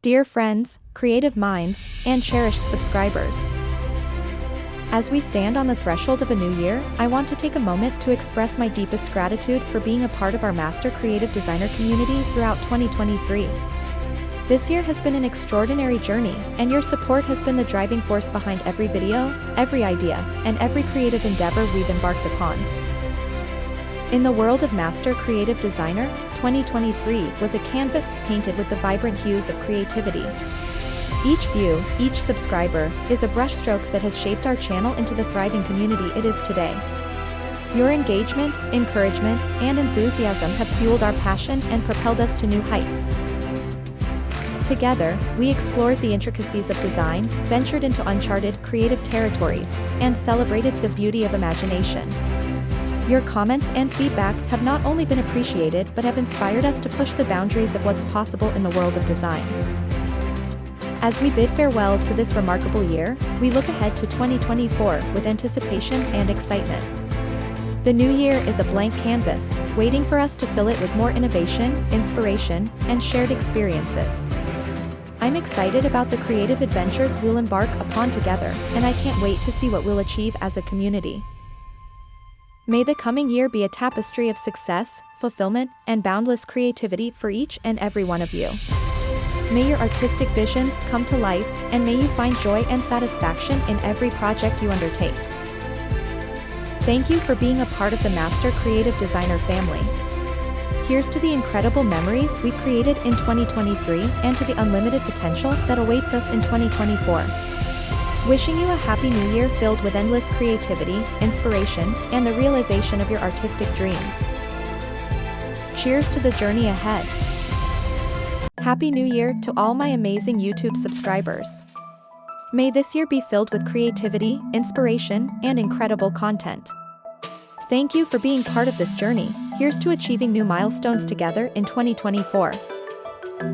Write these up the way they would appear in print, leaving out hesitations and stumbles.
Dear friends, creative minds, and cherished subscribers. As we stand on the threshold of a new year, I want to take a moment to express my deepest gratitude for being a part of our Master Creative Designer community throughout 2023. This year has been an extraordinary journey, and your support has been the driving force behind every video, every idea, and every creative endeavor we've embarked upon. In the world of Master Creative Designer, 2023 was a canvas painted with the vibrant hues of creativity. Each view, each subscriber, is a brushstroke that has shaped our channel into the thriving community it is today. Your engagement, encouragement, and enthusiasm have fueled our passion and propelled us to new heights. Together, we explored the intricacies of design, ventured into uncharted creative territories, and celebrated the beauty of imagination. Your comments and feedback have not only been appreciated but have inspired us to push the boundaries of what's possible in the world of design. As we bid farewell to this remarkable year, we look ahead to 2024 with anticipation and excitement. The new year is a blank canvas, waiting for us to fill it with more innovation, inspiration, and shared experiences. I'm excited about the creative adventures we'll embark upon together, and I can't wait to see what we'll achieve as a community. May the coming year be a tapestry of success, fulfillment, and boundless creativity for each and every one of you. May your artistic visions come to life, and may you find joy and satisfaction in every project you undertake. Thank you for being a part of the Master Creative Designer family. Here's to the incredible memories we've created in 2023 and to the unlimited potential that awaits us in 2024. Wishing you a happy new year filled with endless creativity, inspiration, and the realization of your artistic dreams. Cheers to the journey ahead. Happy New Year to all my amazing YouTube subscribers. May this year be filled with creativity, inspiration, and incredible content. Thank you for being part of this journey. Here's to achieving new milestones together in 2024.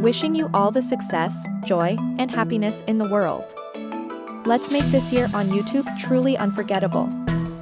Wishing you all the success, joy, and happiness in the world. Let's make this year on YouTube truly unforgettable.